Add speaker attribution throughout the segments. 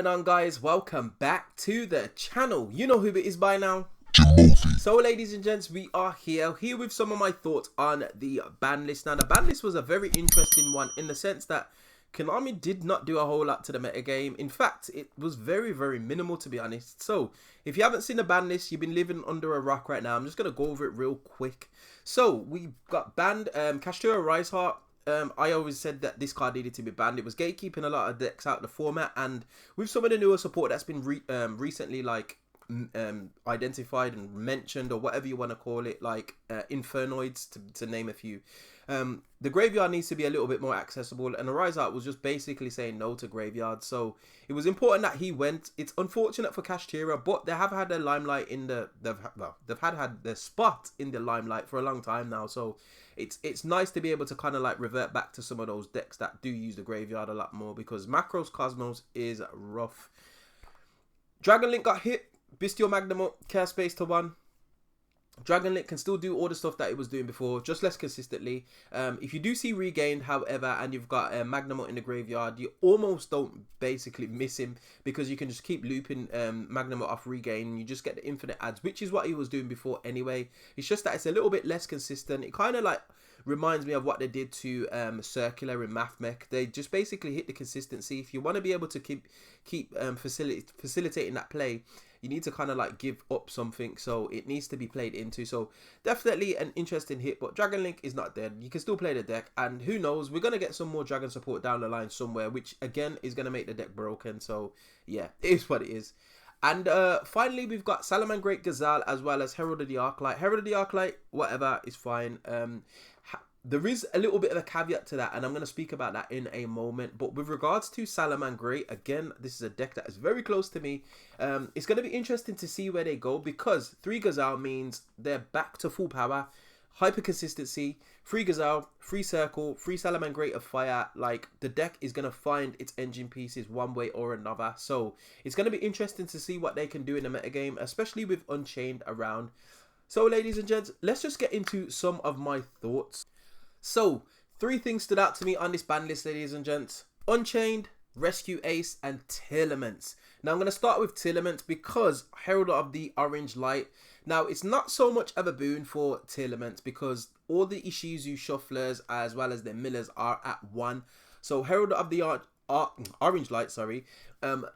Speaker 1: going on, guys? Welcome back to the channel. You know who it is by now.
Speaker 2: Jimothy.
Speaker 1: So ladies and gents, we are here with some of my thoughts on the ban list. Now the ban list was a very interesting one in the sense that Konami did not do a whole lot to the metagame. In fact, it was very minimal, to be honest. So if you haven't seen the ban list, you've been living under a rock right now. I'm just going to go over it real quick. So we got banned Kashtira Rise Heart. I always said that this card needed to be banned. It was gatekeeping a lot of decks out of the format, and with some of the newer support that's been recently like identified and mentioned, or whatever you want to call it, like Infernoids to name a few. The graveyard needs to be a little bit more accessible, and the Rise Art was just basically saying no to graveyard, so it was important that he went. It's unfortunate for Kashtira, but they have had their limelight in the they've had their spot in the limelight for a long time now, so it's nice to be able to kind of like revert back to some of those decks that do use the graveyard a lot more, because Macros Cosmos is rough. Dragon Link got hit. Bestial Magnum up, Chaos Space to 1. Dragon Link can still do all the stuff that it was doing before, just less consistently. If you do see Regained, however, and you've got Magnamut in the graveyard, you almost don't basically miss him, because you can just keep looping Magnamut off Regain, and you just get the infinite adds, which is what he was doing before anyway. It's just that it's a little bit less consistent. It kind of like reminds me of what they did to Circular in Math Mech. They just basically hit the consistency. If you want to be able to keep facilitating that play, you need to kind of like give up something, so it needs to be played into. So definitely an interesting hit, but Dragon Link is not dead. You can still play the deck, and who knows, we're going to get some more Dragon support down the line somewhere, which again is going to make the deck broken. So yeah, it is what it is. And finally, we've got Salamangreat Gazelle as well as Herald of the Arclight. Herald of the Arclight, whatever, is fine. There is a little bit of a caveat to that, and I'm going to speak about that in a moment. But with regards to Salamangreat, again, this is a deck that is very close to me. It's going to be interesting to see where they go, because 3 Gazelle means they're back to full power, hyper consistency, 3 Gazelle, 3 Circle, 3 Salamangreat of Fire. Like, the deck is going to find its engine pieces one way or another. So it's going to be interesting to see what they can do in the metagame, especially with Unchained around. So ladies and gents, let's just get into some of my thoughts. So, 3 things stood out to me on this ban list, ladies and gents. Unchained, Rescue Ace, and Telements. Now, I'm going to start with Telements because Herald of the Orange Light. Now, it's not so much of a boon for Telements because all the Ishizu Shufflers as well as their Millers are at 1. So, Herald of the Orange Light,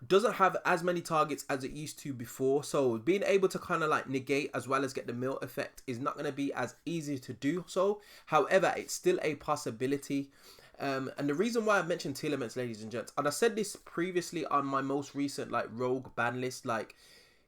Speaker 1: doesn't have as many targets as it used to before, so being able to kind of like negate as well as get the mill effect is not going to be as easy to do so. However, it's still a possibility. And the reason why I mentioned Telements, ladies and gents, and I said this previously on my most recent like rogue ban list, like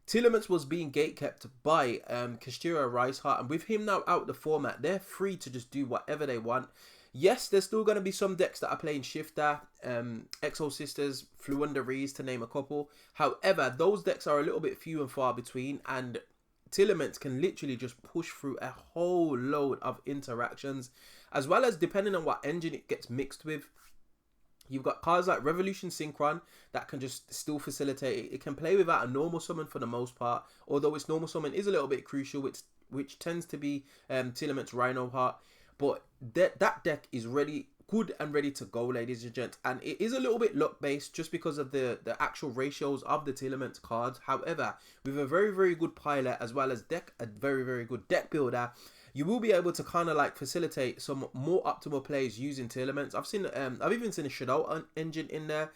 Speaker 1: Telements was being gatekept by Kashtira Rise Heart, and with him now out the format, they're free to just do whatever they want. Yes, there's still going to be some decks that are playing Shifter, Exo Sisters, Fluunderies, to name a couple. However, those decks are a little bit few and far between, and Telements can literally just push through a whole load of interactions, as well as depending on what engine it gets mixed with. You've got cards like Revolution Synchron that can just still facilitate it. It can play without a normal summon for the most part, although its normal summon is a little bit crucial, which tends to be Telements Rhino Heart. But that deck is good and ready to go, ladies and gents. And it is a little bit luck based just because of the actual ratios of the Telements cards. However, with a very good pilot as well as a very good deck builder, you will be able to kind of like facilitate some more optimal plays using Telements. I've even seen a Shadow engine in there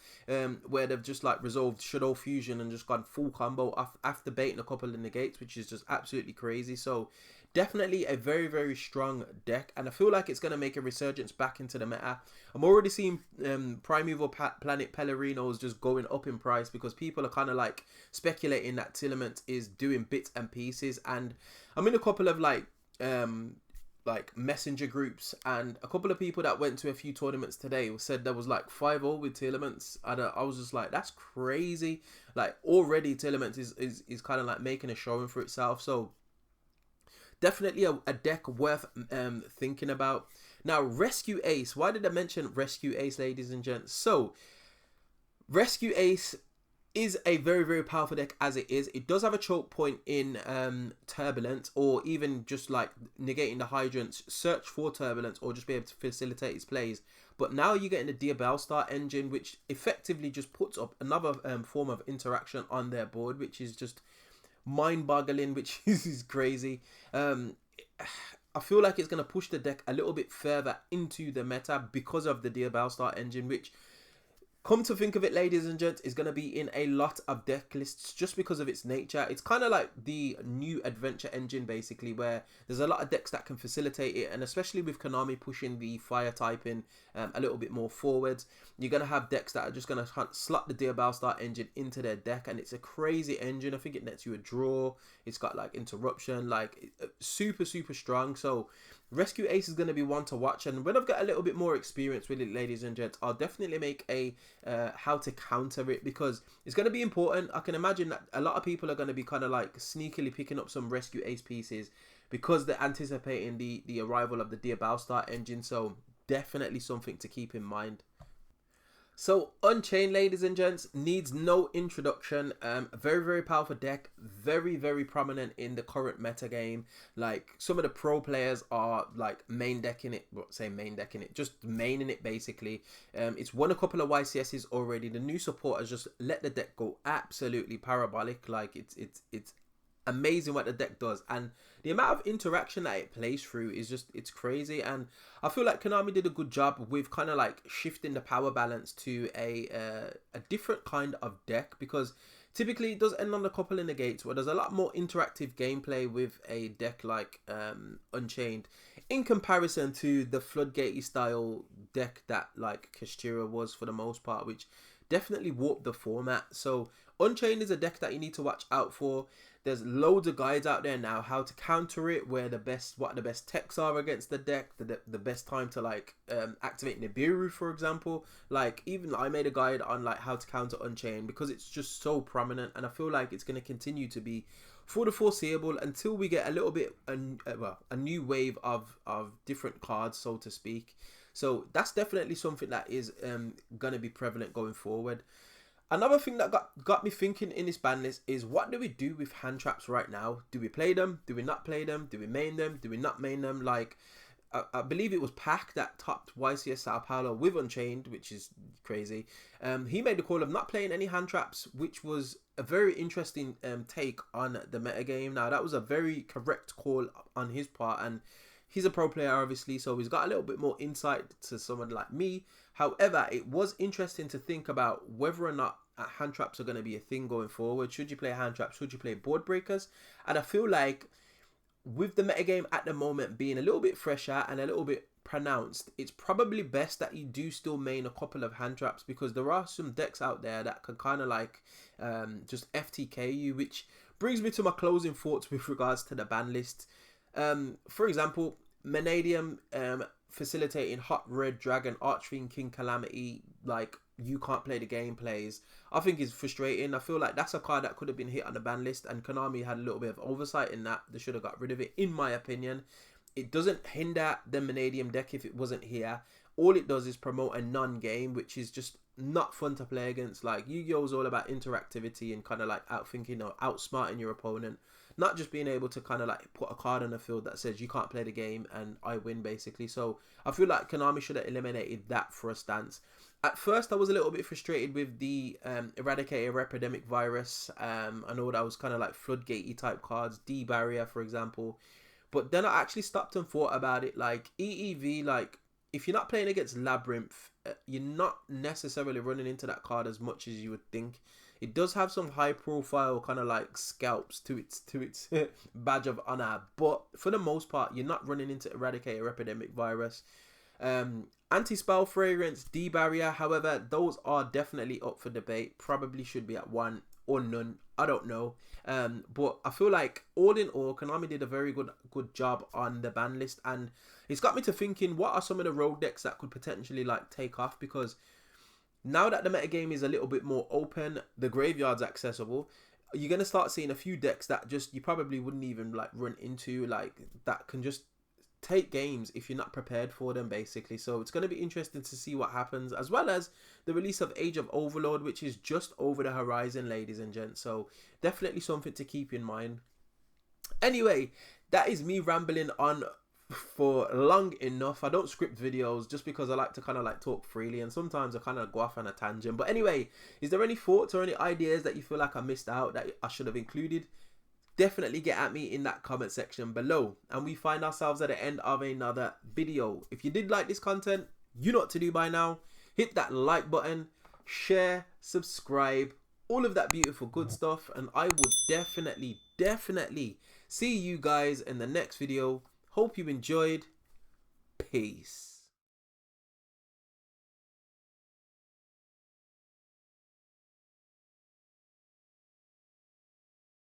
Speaker 1: where they've just like resolved Shadow Fusion and just gone full combo after baiting a couple of negates, which is just absolutely crazy. So definitely a very strong deck, and I feel like it's going to make a resurgence back into the meta. I'm already seeing Primeval Planet Pellerinos just going up in price because people are kind of like speculating that Telements is doing bits and pieces. And I'm in a couple of like messenger groups, and a couple of people that went to a few tournaments today said there was like 5-0 with Telements, and I was just like, that's crazy. Like, already Telements is kind of like making a showing for itself. So definitely a deck worth thinking about. Now, Rescue Ace. Why did I mention Rescue Ace, ladies and gents? So Rescue Ace is a very powerful deck as it is. It does have a choke point in Turbulence, or even just like negating the Hydrants, search for Turbulence, or just be able to facilitate its plays. But now you're getting the Diabellstar engine, which effectively just puts up another form of interaction on their board, which is just mind-boggling, which is crazy. I feel like it's going to push the deck a little bit further into the meta because of the Diabellstar engine, which, come to think of it, ladies and gents, is going to be in a lot of deck lists just because of its nature. It's kind of like the new adventure engine, basically, where there's a lot of decks that can facilitate it. And especially with Konami pushing the fire typing a little bit more forwards, you're going to have decks that are just going to slot the Diabellstar engine into their deck. And it's a crazy engine. I think it nets you a draw. It's got like interruption, like super, super strong. So Rescue Ace is going to be one to watch, and when I've got a little bit more experience with it, ladies and gents, I'll definitely make a how to counter it, because it's going to be important. I can imagine that a lot of people are going to be kind of like sneakily picking up some Rescue Ace pieces because they're anticipating the arrival of the Diabellstar engine, so definitely something to keep in mind. So Unchained, ladies and gents, needs no introduction. Very, very powerful deck, very, very prominent in the current meta game. Like, some of the pro players are like main decking it, just maining it basically. It's won a couple of YCSs already. The new support has just let the deck go absolutely parabolic. Like, it's amazing what the deck does, and the amount of interaction that it plays through is just, it's crazy. And I feel like Konami did a good job with kind of like shifting the power balance to a different kind of deck, because typically it does end on a couple in the gates where there's a lot more interactive gameplay with a deck like Unchained in comparison to the floodgatey style deck that like Kashtira was for the most part, which definitely warped the format. So Unchained is a deck that you need to watch out for. There's loads of guides out there now how to counter it, what the best techs are against the deck, the best time to like activate Nibiru, for example. Like, even I made a guide on like how to counter Unchained because it's just so prominent, and I feel like it's going to continue to be for the foreseeable until we get a little bit a new wave of different cards, so to speak. So that's definitely something that is going to be prevalent going forward. Another thing that got me thinking in this ban list is, what do we do with hand traps right now? Do we play them? Do we not play them? Do we main them? Do we not main them? Like, I believe it was Pac that topped YCS Sao Paulo with Unchained, which is crazy. He made the call of not playing any hand traps, which was a very interesting take on the metagame. Now, that was a very correct call on his part, and he's a pro player, obviously, so he's got a little bit more insight to someone like me. However, it was interesting to think about whether or not hand traps are going to be a thing going forward. Should you play hand traps? Should you play board breakers? And I feel like with the metagame at the moment being a little bit fresher and a little bit pronounced, it's probably best that you do still main a couple of hand traps, because there are some decks out there that can kind of like just FTK you, which brings me to my closing thoughts with regards to the ban list. For example, Manadium facilitating Hot Red Dragon, Archfiend King Calamity, like, you can't play the game plays, I think is frustrating. I feel like that's a card that could have been hit on the ban list, and Konami had a little bit of oversight in that. They should have got rid of it, in my opinion. It doesn't hinder the Manadium deck if it wasn't here. All it does is promote a non-game, which is just not fun to play against. Like, Yu-Gi-Oh is all about interactivity and kind of like outthinking or outsmarting your opponent, not just being able to kind of like put a card on the field that says you can't play the game and I win, basically. So I feel like Konami should have eliminated that for a stance. At first, I was a little bit frustrated with the Eradicator Epidemic Virus. I know that was kind of like floodgatey type cards, D-Barrier, for example. But then I actually stopped and thought about it. Like, EEV, like, if you're not playing against Labyrinth, you're not necessarily running into that card as much as you would think. It does have some high profile kind of like scalps to its badge of honor, but for the most part, you're not running into Eradicator Epidemic Virus. Anti-Spell Fragrance, D-Barrier, however, those are definitely up for debate. Probably should be at 1 or none. I don't know. But I feel like, all in all, Konami did a very good job on the ban list, and it's got me to thinking, what are some of the rogue decks that could potentially like take off? Because now that the metagame is a little bit more open, the graveyard's accessible, you're going to start seeing a few decks that just you probably wouldn't even like run into, like, that can just take games if you're not prepared for them, basically. So it's going to be interesting to see what happens, as well as the release of Age of Overlord, which is just over the horizon, ladies and gents. So definitely something to keep in mind. Anyway, that is me rambling on for long enough. I don't script videos just because I like to kind of like talk freely, and sometimes I kind of go off on a tangent. But anyway, is there any thoughts or any ideas that you feel like I missed out that I should have included? Definitely get at me in that comment section below. And we find ourselves at the end of another video. If you did like this content, you know what to do by now. Hit that like button, share, subscribe, all of that beautiful good stuff. And I will definitely see you guys in the next video. Hope you enjoyed. Peace.